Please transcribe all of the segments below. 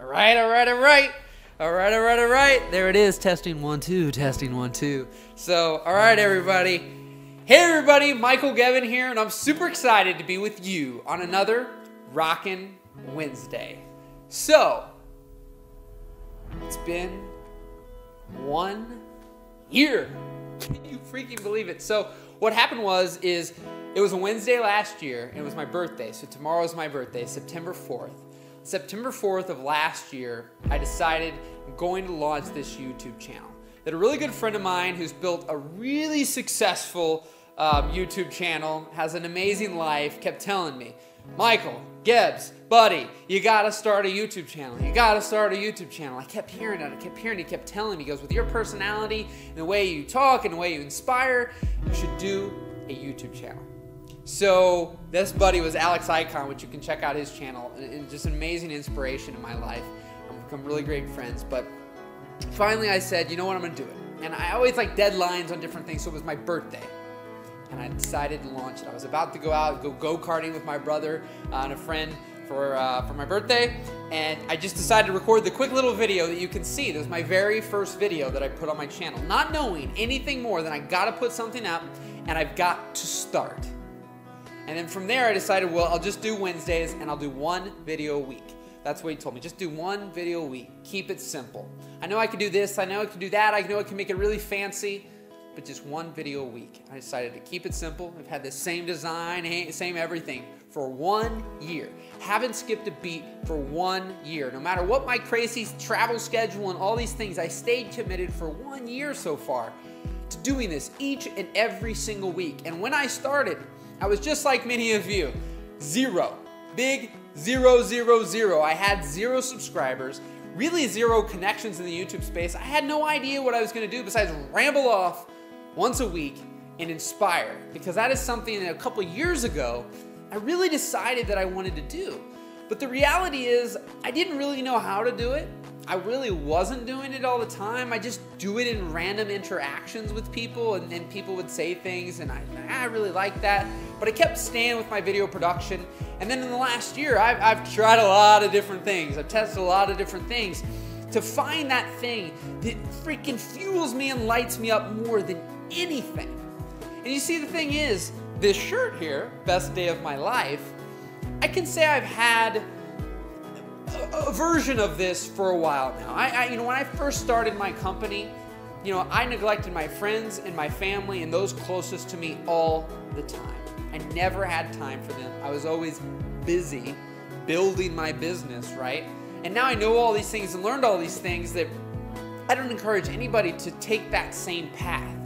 All right. There it is. Testing 1 2. Testing 1 2. So, all right, everybody. Hey, everybody. Michael Gebben here, and I'm super excited to be with you on another Rockin' Wednesday. So, it's been 1 year. Can you freaking believe it? So, what happened is it was a Wednesday last year, and it was my birthday. So tomorrow's my birthday, September 4th. September 4th of last year, I decided I'm going to launch this YouTube channel. That a really good friend of mine who's built a really successful YouTube channel, has an amazing life, kept telling me, Michael, Gebbs, buddy, you gotta start a YouTube channel. You gotta start a YouTube channel. I kept hearing it. He kept telling me, he goes, with your personality and the way you talk and the way you inspire, you should do a YouTube channel. So this buddy was Alex Icon, which you can check out his channel, and just an amazing inspiration in my life. We've become really great friends. But finally I said, you know what, I'm gonna do it. And I always like deadlines on different things, so it was my birthday. And I decided to launch it. I was about to go out, go-karting with my brother and a friend for my birthday, and I just decided to record the quick little video that you can see. This was my very first video that I put on my channel, not knowing anything more than I gotta put something up, and I've got to start. And then from there, I decided, well, I'll just do Wednesdays, and I'll do 1 video a week. That's what he told me. Just do 1 video a week. Keep it simple. I know I can do this. I know I can do that. I know I can make it really fancy, but just 1 video a week. I decided to keep it simple. I've had the same design, same everything for 1 year. Haven't skipped a beat for 1 year. No matter what my crazy travel schedule and all these things, I stayed committed for 1 year so far to doing this each and every single week. And when I started, I was just like many of you, 0. Big 0, 0, 0. I had 0 subscribers, really 0 connections in the YouTube space. I had no idea what I was going to do besides ramble off once a week and inspire, because that is something that a couple years ago I really decided that I wanted to do. But the reality is I didn't really know how to do it. I really wasn't doing it all the time. I just do it in random interactions with people, and then people would say things, and I really like that. But I kept staying with my video production. And then in the last year, I've tried a lot of different things. I've tested a lot of different things to find that thing that freaking fuels me and lights me up more than anything. And you see, the thing is, this shirt here, best day of my life, I can say I've had a version of this for a while now. You know, when I first started my company, you know, I neglected my friends and my family and those closest to me all the time. I never had time for them. I was always busy building my business, right? And now I know all these things and learned all these things that I don't encourage anybody to take that same path.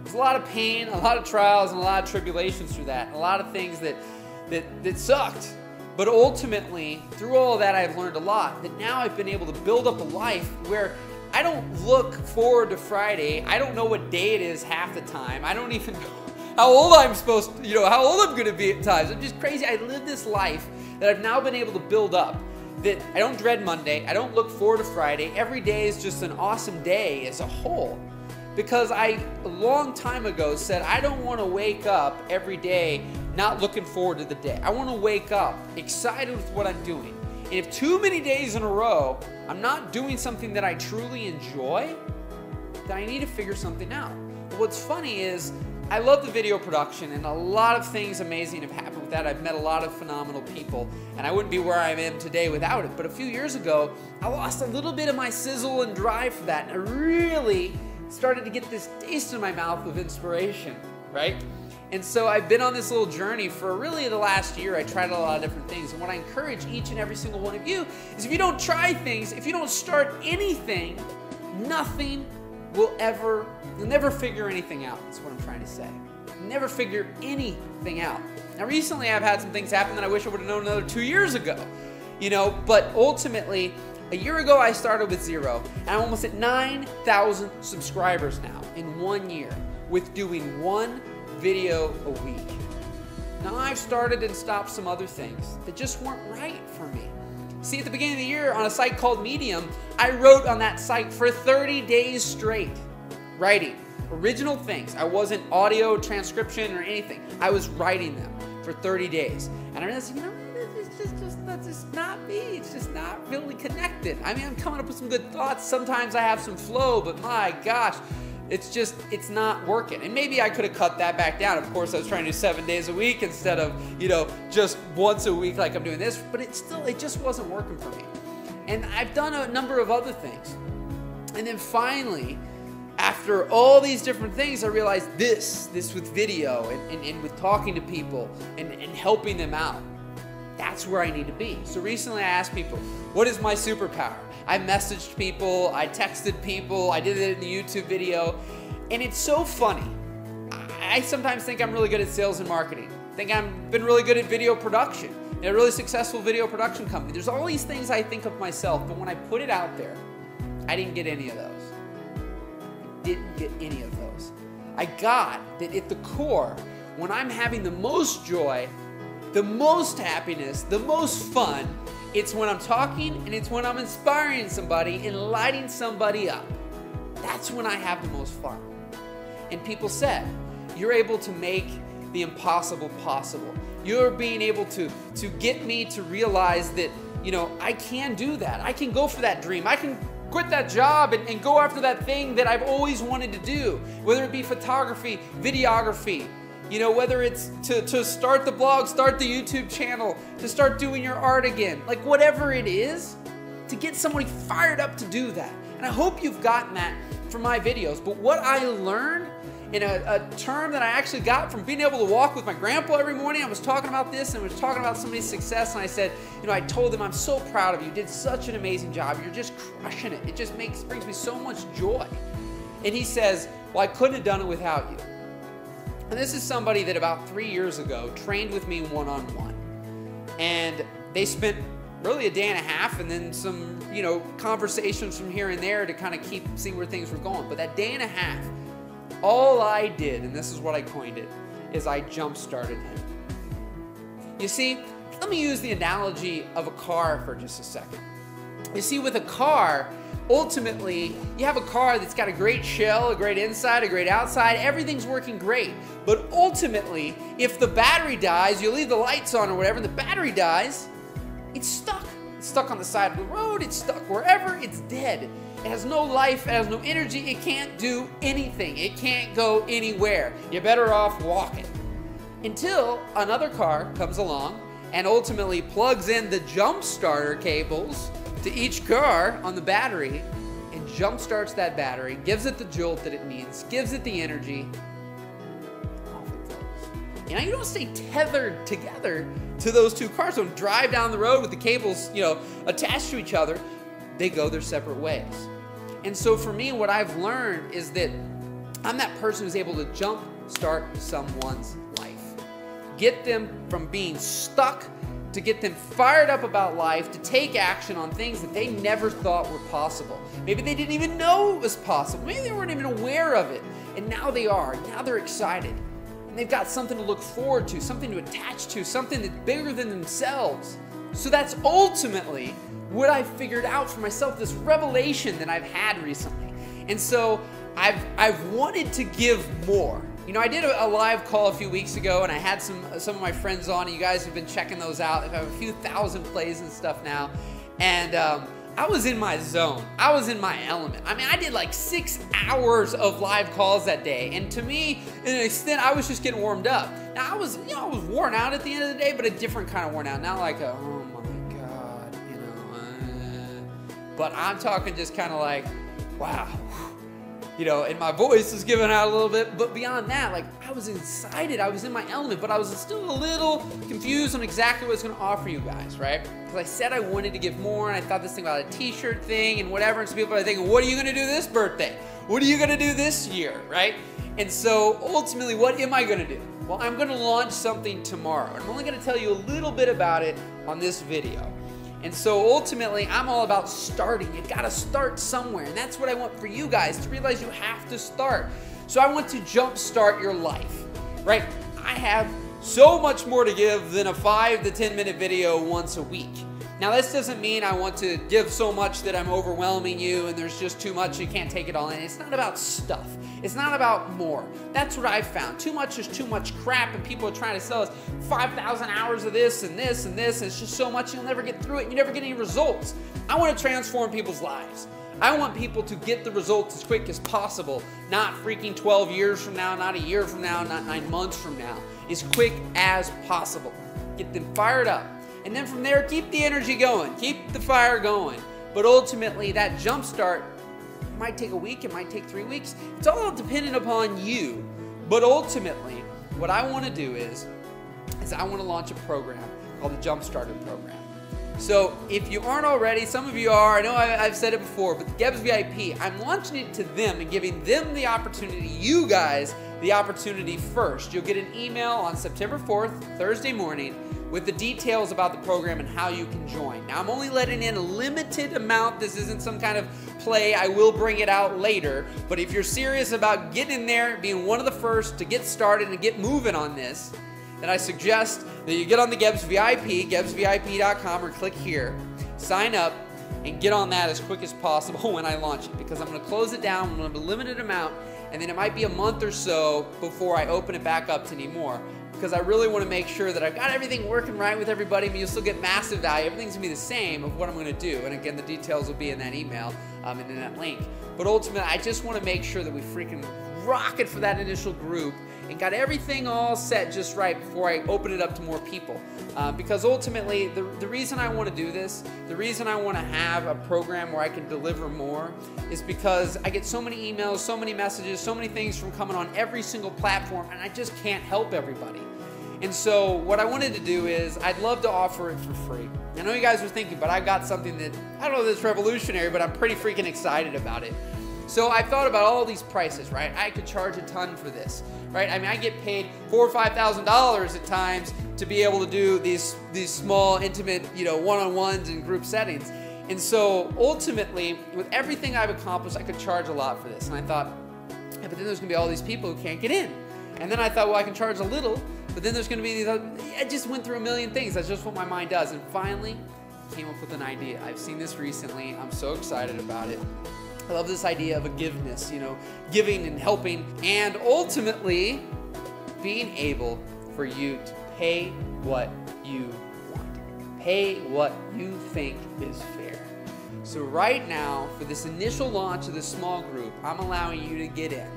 There's a lot of pain, a lot of trials, and a lot of tribulations through that, and a lot of things that sucked. But ultimately, through all of that, I've learned a lot, that now I've been able to build up a life where I don't look forward to Friday. I don't know what day it is half the time. I don't even know how old I'm supposed to, how old I'm going to be at times. I'm just crazy. I live this life that I've now been able to build up, that I don't dread Monday. I don't look forward to Friday. Every day is just an awesome day as a whole. Because I, a long time ago, said I don't want to wake up every day not looking forward to the day. I want to wake up excited with what I'm doing. And if too many days in a row I'm not doing something that I truly enjoy, then I need to figure something out. But what's funny is I love the video production, and a lot of things amazing have happened with that. I've met a lot of phenomenal people, and I wouldn't be where I am today without it. But a few years ago, I lost a little bit of my sizzle and drive for that, and I really started to get this taste in my mouth of inspiration, right? And so I've been on this little journey for really the last year. I tried a lot of different things. And what I encourage each and every single one of you is, if you don't try things, if you don't start anything, nothing will ever, you'll never figure anything out. That's what I'm trying to say. You'll never figure anything out. Now recently I've had some things happen that I wish I would have known another 2 years ago, but ultimately, a year ago, I started with 0, and I'm almost at 9,000 subscribers now in 1 year with doing 1 video a week. Now, I've started and stopped some other things that just weren't right for me. See, at the beginning of the year, on a site called Medium, I wrote on that site for 30 days straight, writing original things. I wasn't audio transcription or anything. I was writing them for 30 days. And I realized, that's just not me. It's just not really connected. consistent. I mean, I'm coming up with some good thoughts. Sometimes I have some flow, but my gosh, it's not working. And maybe I could have cut that back down. Of course, I was trying to do 7 days a week instead of, just once a week like I'm doing this, but it just wasn't working for me. And I've done a number of other things. And then finally, after all these different things, I realized this with video and with talking to people and helping them out. That's where I need to be. So recently I asked people, what is my superpower? I messaged people, I texted people, I did it in the YouTube video, and it's so funny. I sometimes think I'm really good at sales and marketing. I think I've been really good at video production, in a really successful video production company. There's all these things I think of myself, but when I put it out there, I didn't get any of those. I didn't get any of those. I got that at the core, when I'm having the most joy, the most happiness, the most fun, it's when I'm talking and it's when I'm inspiring somebody and lighting somebody up. That's when I have the most fun. And people said, you're able to make the impossible possible. You're being able to get me to realize that, I can do that. I can go for that dream. I can quit that job and go after that thing that I've always wanted to do, whether it be photography, videography, whether it's to start the blog, start the YouTube channel, to start doing your art again, like whatever it is, to get somebody fired up to do that. And I hope you've gotten that from my videos. But what I learned in a term that I actually got from being able to walk with my grandpa every morning, I was talking about this and I was talking about somebody's success, and I said, I told them, I'm so proud of you. You did such an amazing job. You're just crushing it. It just brings me so much joy. And he says, well, I couldn't have done it without you. And this is somebody that about 3 years ago trained with me one-on-one. And they spent really a day and a half and then some, conversations from here and there to kind of see where things were going. But that day and a half, all I did, and this is what I coined it, is I jump-started him. You see, let me use the analogy of a car for just a second. You see, with a car, ultimately, you have a car that's got a great shell, a great inside, a great outside, everything's working great. But ultimately, if the battery dies, you leave the lights on or whatever, and the battery dies, it's stuck. It's stuck on the side of the road, it's stuck wherever, it's dead. It has no life, it has no energy, it can't do anything. It can't go anywhere. You're better off walking. Until another car comes along and ultimately plugs in the jump starter cables to each car on the battery and jump starts that battery, gives it the jolt that it needs, gives it the energy. Off it goes. You don't stay tethered together to those two cars. Don't drive down the road with the cables, attached to each other. They go their separate ways. And so for me, what I've learned is that I'm that person who's able to jump start someone's life. Get them from being stuck to get them fired up about life, to take action on things that they never thought were possible. Maybe they didn't even know it was possible. Maybe they weren't even aware of it. And now they are. Now they're excited. And they've got something to look forward to, something to attach to, something that's bigger than themselves. So that's ultimately what I figured out for myself, this revelation that I've had recently. And so I've wanted to give more. I did a live call a few weeks ago, and I had some of my friends on, and you guys have been checking those out. I have a few thousand plays and stuff now. And I was in my zone. I was in my element. I mean, I did like 6 hours of live calls that day. And to me, in an extent, I was just getting warmed up. Now, I was worn out at the end of the day, but a different kind of worn out. Not like oh my God, but I'm talking just kind of like, wow. And my voice is giving out a little bit, but beyond that, like, I was excited, I was in my element, but I was still a little confused on exactly what I was going to offer you guys, right? Because I said I wanted to give more, and I thought this thing about a t-shirt thing and whatever, and some people are thinking, what are you going to do this birthday? What are you going to do this year, right? And so, ultimately, what am I going to do? Well, I'm going to launch something tomorrow, and I'm only going to tell you a little bit about it on this video. And so ultimately, I'm all about starting. You gotta start somewhere. And that's what I want for you guys, to realize you have to start. So I want to jumpstart your life, right? I have so much more to give than a 5 to 10 minute video once a week. Now, this doesn't mean I want to give so much that I'm overwhelming you and there's just too much, you can't take it all in. It's not about stuff. It's not about more. That's what I've found. Too much is too much crap, and people are trying to sell us 5,000 hours of this and this and this, and it's just so much you'll never get through it. You never get any results. I want to transform people's lives. I want people to get the results as quick as possible, not freaking 12 years from now, not a year from now, not 9 months from now. As quick as possible. Get them fired up. And then from there, keep the energy going. Keep the fire going. But ultimately, that jump start might take a week. It might take 3 weeks. It's all dependent upon you. But ultimately, what I want to do is I want to launch a program called the Jump Starter Program. So if you aren't already, some of you are, I know I've said it before, but the Gebbs VIP, I'm launching it to them and giving them the opportunity, you guys, the opportunity first. You'll get an email on September 4th, Thursday morning, with the details about the program and how you can join. Now, I'm only letting in a limited amount. This isn't some kind of play. I will bring it out later. But if you're serious about getting in there, being one of the first to get started and get moving on this, then I suggest that you get on the Gebbs VIP, gebbsvip.com, or click here, sign up, and get on that as quick as possible when I launch it, because I'm going to close it down. I'm going to have a limited amount, and then it might be a month or so before I open it back up to any more, because I really want to make sure that I've got everything working right with everybody. I mean, you'll still get massive value. Everything's going to be the same of what I'm going to do. And again, the details will be in that email and in that link. But ultimately, I just want to make sure that we freaking rock it for that initial group and got everything all set just right before I open it up to more people. Because ultimately, the reason I want to do this, the reason I want to have a program where I can deliver more is because I get so many emails, so many messages, so many things from coming on every single platform, and I just can't help everybody. And so what I wanted to do is I'd love to offer it for free. I know you guys are thinking, but I've got something that, I don't know if it's revolutionary, but I'm pretty freaking excited about it. So I thought about all these prices, right? I could charge a ton for this, right? I mean, I get paid $4,000 or $5,000 at times to be able to do these small, intimate, one-on-ones and group settings. And so ultimately, with everything I've accomplished, I could charge a lot for this. And I thought, yeah, but then there's gonna be all these people who can't get in. And then I thought, well, I can charge a little, but then there's gonna be these other, I just went through a million things. That's just what my mind does. And finally, came up with an idea. I've seen this recently. I'm so excited about it. I love this idea of a giveness, giving and helping, and ultimately being able for you to pay what you want. Pay what you think is fair. So right now, for this initial launch of this small group, I'm allowing you to get in.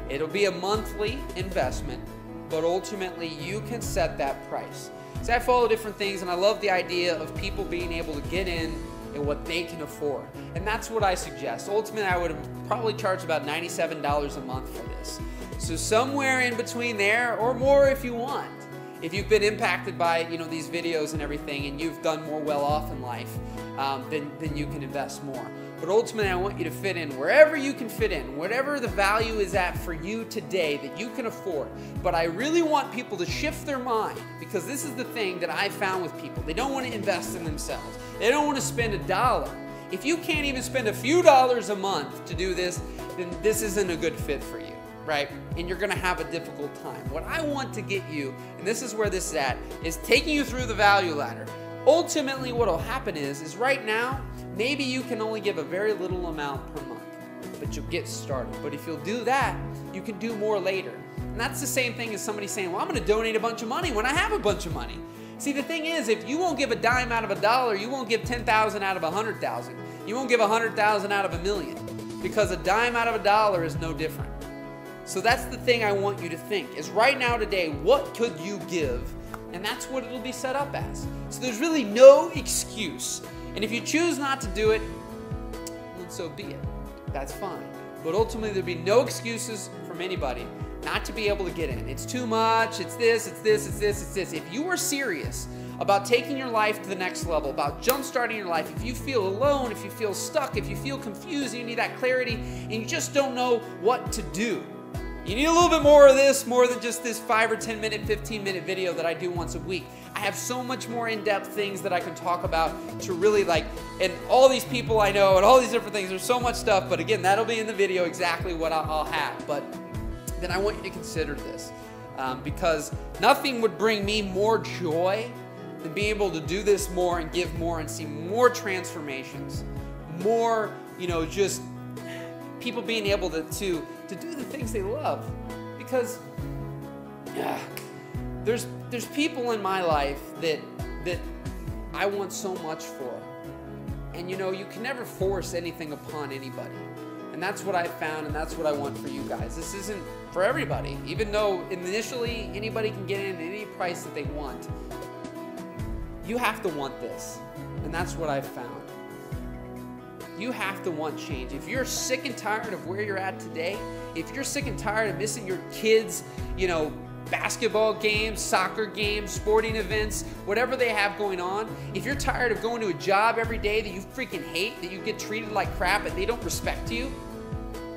It'll be a monthly investment, but ultimately you can set that price. So I follow different things, and I love the idea of people being able to get in and what they can afford. And that's what I suggest. Ultimately, I would probably charge about $97 a month for this. So somewhere in between there, or more if you want. If you've been impacted by these videos and everything, and you've done more well off in life, then you can invest more. But ultimately, I want you to fit in wherever you can fit in, whatever the value is at for you today that you can afford. But I really want people to shift their mind, because this is the thing that I found with people. They don't want to invest in themselves. They don't want to spend $1. If you can't even spend a few dollars a month to do this, then this isn't a good fit for you, right? And you're going to have a difficult time. What I want to get you, and this is where this is at, is taking you through the value ladder. Ultimately, what will happen is right now, maybe you can only give a very little amount per month, but you'll get started. But if you'll do that, you can do more later. And that's the same thing as somebody saying, well, I'm going to donate a bunch of money when I have a bunch of money. See, the thing is, if you won't give a dime out of $1, you won't give 10,000 out of 100,000. You won't give 100,000 out of $1 million, because a dime out of $1 is no different. So that's the thing I want you to think, is right now today, what could you give? And that's what it'll be set up as. So there's really no excuse. And if you choose not to do it, then so be it. That's fine. But ultimately, there'll be no excuses from anybody not to be able to get in. It's too much, it's this, it's this, it's this, it's this. If you are serious about taking your life to the next level, about jump-starting your life, if you feel alone, if you feel stuck, if you feel confused, you need that clarity, and you just don't know what to do, you need a little bit more of this, more than just this 5 or 10 minute, 15-minute video that I do once a week. I have so much more in-depth things that I can talk about to really and all these people I know and all these different things. There's so much stuff, but again, that'll be in the video exactly what I'll have. But then I want you to consider this, because nothing would bring me more joy than being able to do this more and give more and see more transformations, more, just people being able to do the things they love. Because there's people in my life that I want so much for. And you can never force anything upon anybody. And that's what I found, and that's what I want for you guys. This isn't for everybody, even though initially anybody can get in at any price that they want. You have to want this, and that's what I've found. You have to want change. If you're sick and tired of where you're at today, if you're sick and tired of missing your kids, basketball games, soccer games, sporting events, whatever they have going on, if you're tired of going to a job every day that you freaking hate, that you get treated like crap and they don't respect you,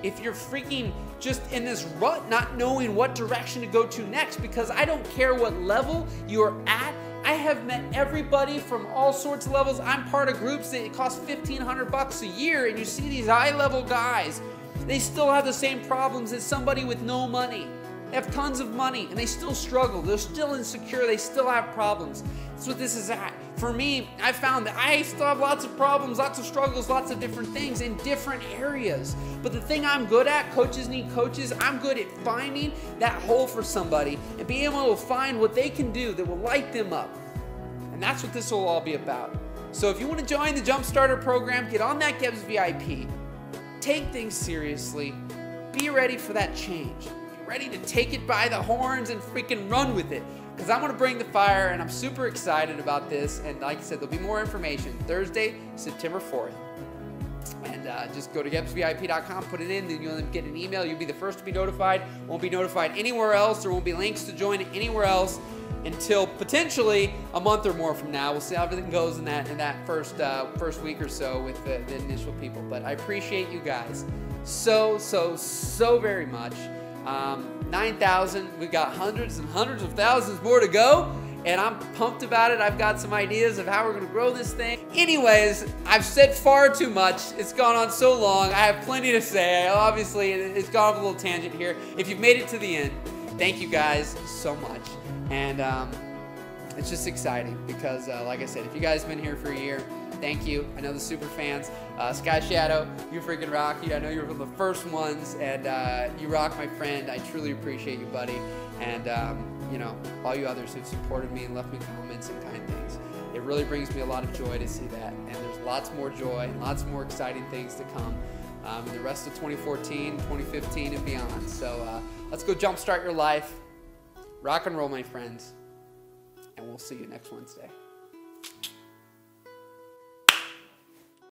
if you're freaking just in this rut not knowing what direction to go to next, because I don't care what level you're at, I have met everybody from all sorts of levels. I'm part of groups that it costs $1,500 a year, and you see these high-level guys, they still have the same problems as somebody with no money. They have tons of money, and they still struggle. They're still insecure. They still have problems. That's what this is at. For me, I found that I still have lots of problems, lots of struggles, lots of different things in different areas. But the thing I'm good at, coaches need coaches, I'm good at finding that hole for somebody and being able to find what they can do that will light them up. And that's what this will all be about. So if you want to join the Jumpstarter program, get on that Gebs VIP. Take things seriously. Be ready for that change. Ready to take it by the horns and freaking run with it, because I'm going to bring the fire, and I'm super excited about this. And like I said, there'll be more information Thursday, September 4th. And just go to gebsvip.com, put it in, then you'll get an email. You'll be the first to be notified. Won't be notified anywhere else. There won't be links to join anywhere else until potentially a month or more from now. We'll see how everything goes in that first week or so with the initial people. But I appreciate you guys so very much. 9,000, we've got hundreds and hundreds of thousands more to go, and I'm pumped about it. I've got some ideas of how we're going to grow this thing. Anyways, I've said far too much. It's gone on so long. I have plenty to say. Obviously, it's gone off a little tangent here. If you've made it to the end, thank you guys so much. And it's just exciting because, like I said, if you guys have been here for a year, thank you. I know the super fans. Sky Shadow, you freaking rock. I know you're one of the first ones, and you rock, my friend. I truly appreciate you, buddy. And, all you others who've supported me and left me comments and kind things. It really brings me a lot of joy to see that. And there's lots more joy and lots more exciting things to come in the rest of 2014, 2015, and beyond. So let's go jumpstart your life. Rock and roll, my friends. And we'll see you next Wednesday.